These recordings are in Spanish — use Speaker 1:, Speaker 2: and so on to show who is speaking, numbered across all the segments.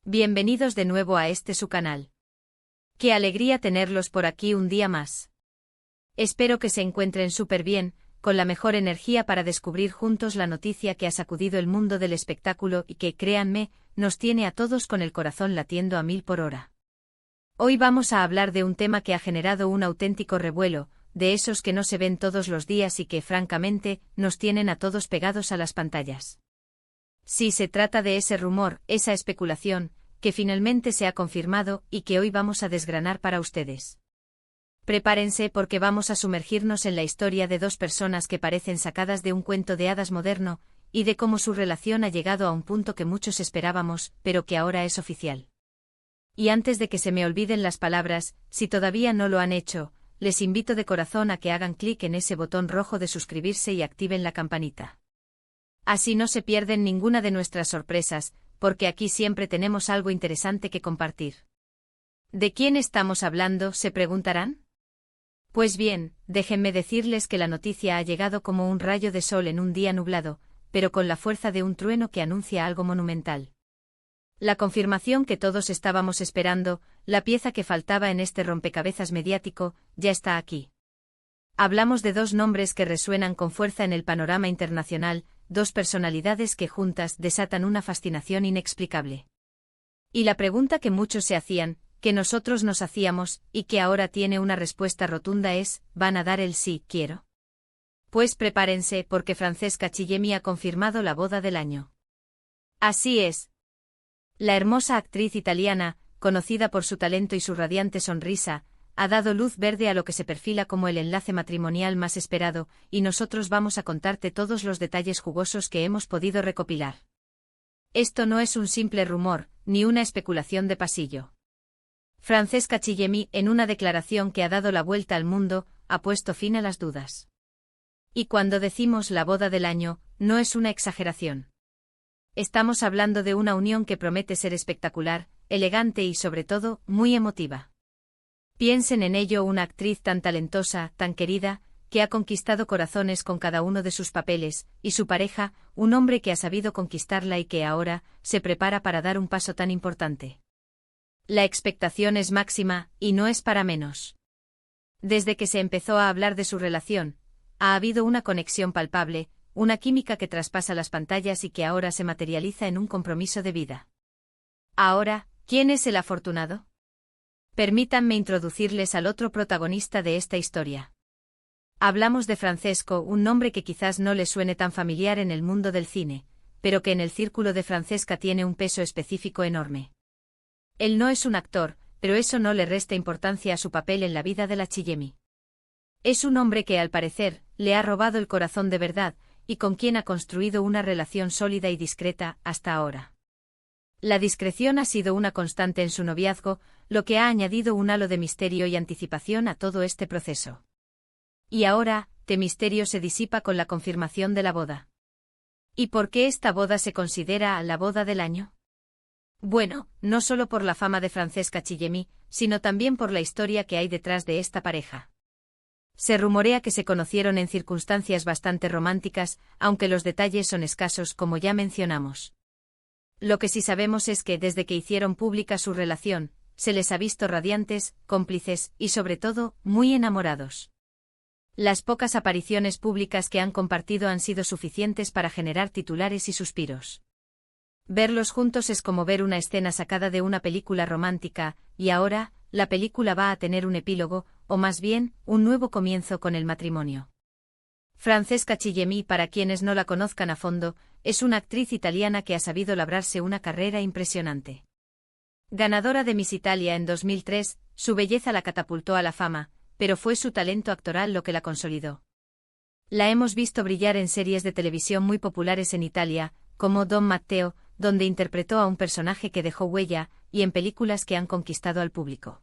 Speaker 1: Bienvenidos de nuevo a su canal. Qué alegría tenerlos por aquí un día más. Espero que se encuentren súper bien, con la mejor energía para descubrir juntos la noticia que ha sacudido el mundo del espectáculo y que, créanme, nos tiene a todos con el corazón latiendo a 1000 por hora. Hoy vamos a hablar de un tema que ha generado un auténtico revuelo, de esos que no se ven todos los días y que, francamente, nos tienen a todos pegados a las pantallas. Sí, se trata de ese rumor, esa especulación, que finalmente se ha confirmado y que hoy vamos a desgranar para ustedes. Prepárense porque vamos a sumergirnos en la historia de dos personas que parecen sacadas de un cuento de hadas moderno, y de cómo su relación ha llegado a un punto que muchos esperábamos, pero que ahora es oficial. Y antes de que se me olviden las palabras, si todavía no lo han hecho, les invito de corazón a que hagan clic en ese botón rojo de suscribirse y activen la campanita. Así no se pierden ninguna de nuestras sorpresas, porque aquí siempre tenemos algo interesante que compartir. ¿De quién estamos hablando?, se preguntarán. Pues bien, déjenme decirles que la noticia ha llegado como un rayo de sol en un día nublado, pero con la fuerza de un trueno que anuncia algo monumental. La confirmación que todos estábamos esperando, la pieza que faltaba en este rompecabezas mediático, ya está aquí. Hablamos de dos nombres que resuenan con fuerza en el panorama internacional, dos personalidades que juntas desatan una fascinación inexplicable. Y la pregunta que muchos se hacían, que nosotros nos hacíamos, y que ahora tiene una respuesta rotunda es, ¿van a dar el sí, quiero? Pues prepárense porque Francesca Chillemi ha confirmado la boda del año. Así es. La hermosa actriz italiana, conocida por su talento y su radiante sonrisa, ha dado luz verde a lo que se perfila como el enlace matrimonial más esperado, y nosotros vamos a contarte todos los detalles jugosos que hemos podido recopilar. Esto no es un simple rumor, ni una especulación de pasillo. Francesca Chillemi, en una declaración que ha dado la vuelta al mundo, ha puesto fin a las dudas. Y cuando decimos la boda del año, no es una exageración. Estamos hablando de una unión que promete ser espectacular, elegante y sobre todo, muy emotiva. Piensen en ello, una actriz tan talentosa, tan querida, que ha conquistado corazones con cada uno de sus papeles, y su pareja, un hombre que ha sabido conquistarla y que ahora se prepara para dar un paso tan importante. La expectación es máxima, y no es para menos. Desde que se empezó a hablar de su relación, ha habido una conexión palpable, una química que traspasa las pantallas y que ahora se materializa en un compromiso de vida. Ahora, ¿quién es el afortunado? Permítanme introducirles al otro protagonista de esta historia. Hablamos de Francesco, un nombre que quizás no le suene tan familiar en el mundo del cine, pero que en el círculo de Francesca tiene un peso específico enorme. Él no es un actor, pero eso no le resta importancia a su papel en la vida de la Chillemi. Es un hombre que al parecer, le ha robado el corazón de verdad, y con quien ha construido una relación sólida y discreta hasta ahora. La discreción ha sido una constante en su noviazgo, lo que ha añadido un halo de misterio y anticipación a todo este proceso. Y ahora, este misterio se disipa con la confirmación de la boda. ¿Y por qué esta boda se considera la boda del año? Bueno, no solo por la fama de Francesca Chillemi, sino también por la historia que hay detrás de esta pareja. Se rumorea que se conocieron en circunstancias bastante románticas, aunque los detalles son escasos como ya mencionamos. Lo que sí sabemos es que desde que hicieron pública su relación, se les ha visto radiantes, cómplices y sobre todo, muy enamorados. Las pocas apariciones públicas que han compartido han sido suficientes para generar titulares y suspiros. Verlos juntos es como ver una escena sacada de una película romántica, y ahora, la película va a tener un epílogo, o más bien, un nuevo comienzo con el matrimonio. Francesca Chillemi, para quienes no la conozcan a fondo, es una actriz italiana que ha sabido labrarse una carrera impresionante. Ganadora de Miss Italia en 2003, su belleza la catapultó a la fama, pero fue su talento actoral lo que la consolidó. La hemos visto brillar en series de televisión muy populares en Italia, como Don Matteo, donde interpretó a un personaje que dejó huella, y en películas que han conquistado al público.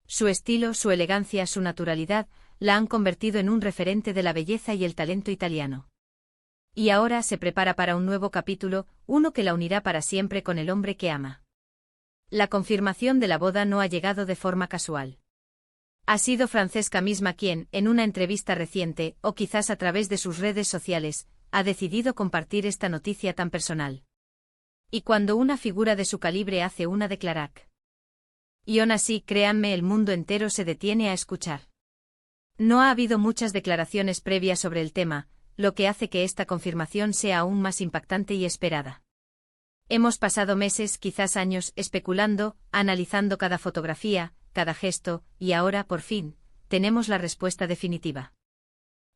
Speaker 1: Su estilo, su elegancia, su naturalidad, la han convertido en un referente de la belleza y el talento italiano. Y ahora se prepara para un nuevo capítulo, uno que la unirá para siempre con el hombre que ama. La confirmación de la boda no ha llegado de forma casual. Ha sido Francesca misma quien, en una entrevista reciente, o quizás a través de sus redes sociales, ha decidido compartir esta noticia tan personal. Y cuando una figura de su calibre hace una declaración. Y aún así, créanme, el mundo entero se detiene a escuchar. No ha habido muchas declaraciones previas sobre el tema, lo que hace que esta confirmación sea aún más impactante y esperada. Hemos pasado meses, quizás años, especulando, analizando cada fotografía, cada gesto, y ahora, por fin, tenemos la respuesta definitiva.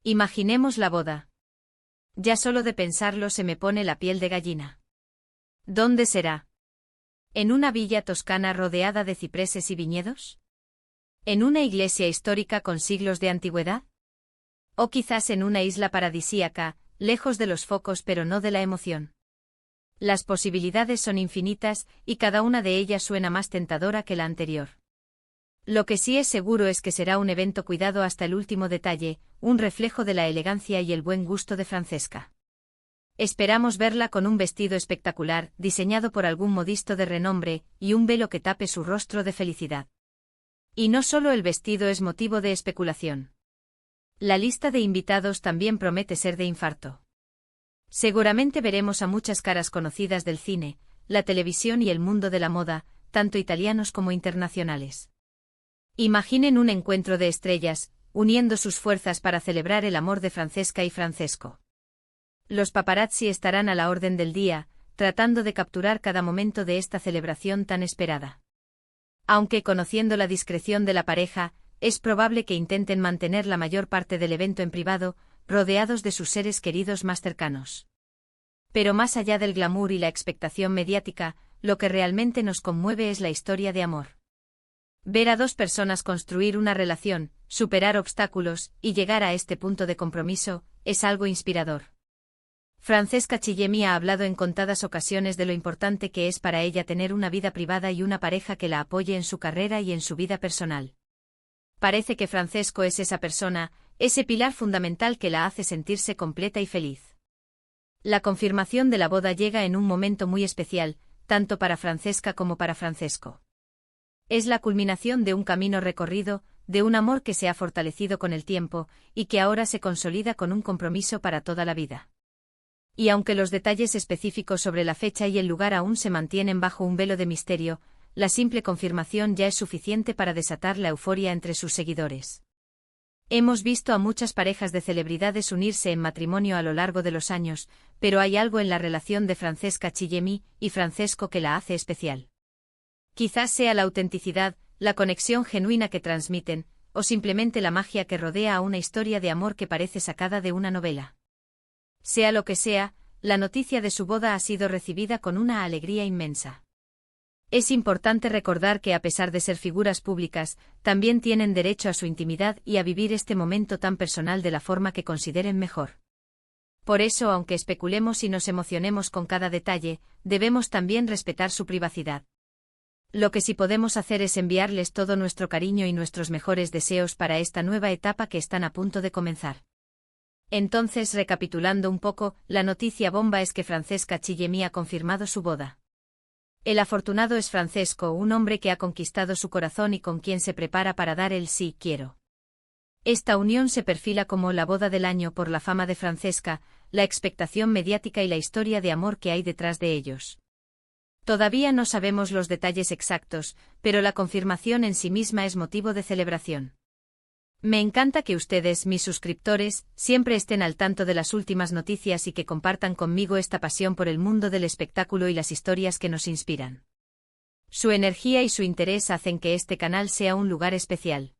Speaker 1: Imaginemos la boda. Ya solo de pensarlo se me pone la piel de gallina. ¿Dónde será? ¿En una villa toscana rodeada de cipreses y viñedos? ¿En una iglesia histórica con siglos de antigüedad? ¿O quizás en una isla paradisíaca, lejos de los focos pero no de la emoción? Las posibilidades son infinitas, y cada una de ellas suena más tentadora que la anterior. Lo que sí es seguro es que será un evento cuidado hasta el último detalle, un reflejo de la elegancia y el buen gusto de Francesca. Esperamos verla con un vestido espectacular, diseñado por algún modisto de renombre, y un velo que tape su rostro de felicidad. Y no solo el vestido es motivo de especulación. La lista de invitados también promete ser de infarto. Seguramente veremos a muchas caras conocidas del cine, la televisión y el mundo de la moda, tanto italianos como internacionales. Imaginen un encuentro de estrellas, uniendo sus fuerzas para celebrar el amor de Francesca y Francesco. Los paparazzi estarán a la orden del día, tratando de capturar cada momento de esta celebración tan esperada. Aunque conociendo la discreción de la pareja, es probable que intenten mantener la mayor parte del evento en privado, rodeados de sus seres queridos más cercanos. Pero más allá del glamour y la expectación mediática, lo que realmente nos conmueve es la historia de amor. Ver a dos personas construir una relación, superar obstáculos y llegar a este punto de compromiso, es algo inspirador. Francesca Chillemi ha hablado en contadas ocasiones de lo importante que es para ella tener una vida privada y una pareja que la apoye en su carrera y en su vida personal. Parece que Francesco es esa persona, ese pilar fundamental que la hace sentirse completa y feliz. La confirmación de la boda llega en un momento muy especial, tanto para Francesca como para Francesco. Es la culminación de un camino recorrido, de un amor que se ha fortalecido con el tiempo, y que ahora se consolida con un compromiso para toda la vida. Y aunque los detalles específicos sobre la fecha y el lugar aún se mantienen bajo un velo de misterio, la simple confirmación ya es suficiente para desatar la euforia entre sus seguidores. Hemos visto a muchas parejas de celebridades unirse en matrimonio a lo largo de los años, pero hay algo en la relación de Francesca Chillemi y Francesco que la hace especial. Quizás sea la autenticidad, la conexión genuina que transmiten, o simplemente la magia que rodea a una historia de amor que parece sacada de una novela. Sea lo que sea, la noticia de su boda ha sido recibida con una alegría inmensa. Es importante recordar que a pesar de ser figuras públicas, también tienen derecho a su intimidad y a vivir este momento tan personal de la forma que consideren mejor. Por eso, aunque especulemos y nos emocionemos con cada detalle, debemos también respetar su privacidad. Lo que sí podemos hacer es enviarles todo nuestro cariño y nuestros mejores deseos para esta nueva etapa que están a punto de comenzar. Entonces, recapitulando un poco, la noticia bomba es que Francesca Chillemi ha confirmado su boda. El afortunado es Francesco, un hombre que ha conquistado su corazón y con quien se prepara para dar el sí quiero. Esta unión se perfila como la boda del año por la fama de Francesca, la expectación mediática y la historia de amor que hay detrás de ellos. Todavía no sabemos los detalles exactos, pero la confirmación en sí misma es motivo de celebración. Me encanta que ustedes, mis suscriptores, siempre estén al tanto de las últimas noticias y que compartan conmigo esta pasión por el mundo del espectáculo y las historias que nos inspiran. Su energía y su interés hacen que este canal sea un lugar especial.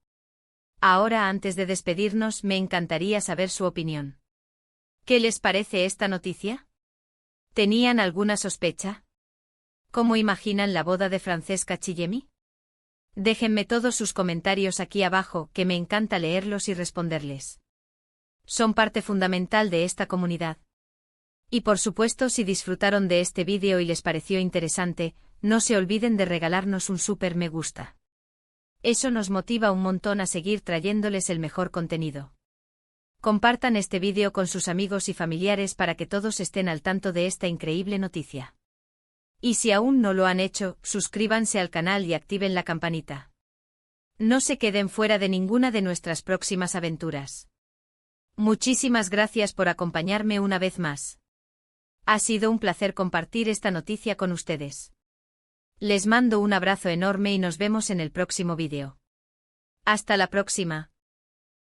Speaker 1: Ahora, antes de despedirnos, me encantaría saber su opinión. ¿Qué les parece esta noticia? ¿Tenían alguna sospecha? ¿Cómo imaginan la boda de Francesca Chillemi? Déjenme todos sus comentarios aquí abajo, que me encanta leerlos y responderles. Son parte fundamental de esta comunidad. Y por supuesto, si disfrutaron de este vídeo y les pareció interesante, no se olviden de regalarnos un súper me gusta. Eso nos motiva un montón a seguir trayéndoles el mejor contenido. Compartan este vídeo con sus amigos y familiares para que todos estén al tanto de esta increíble noticia. Y si aún no lo han hecho, suscríbanse al canal y activen la campanita. No se queden fuera de ninguna de nuestras próximas aventuras. Muchísimas gracias por acompañarme una vez más. Ha sido un placer compartir esta noticia con ustedes. Les mando un abrazo enorme y nos vemos en el próximo vídeo. Hasta la próxima.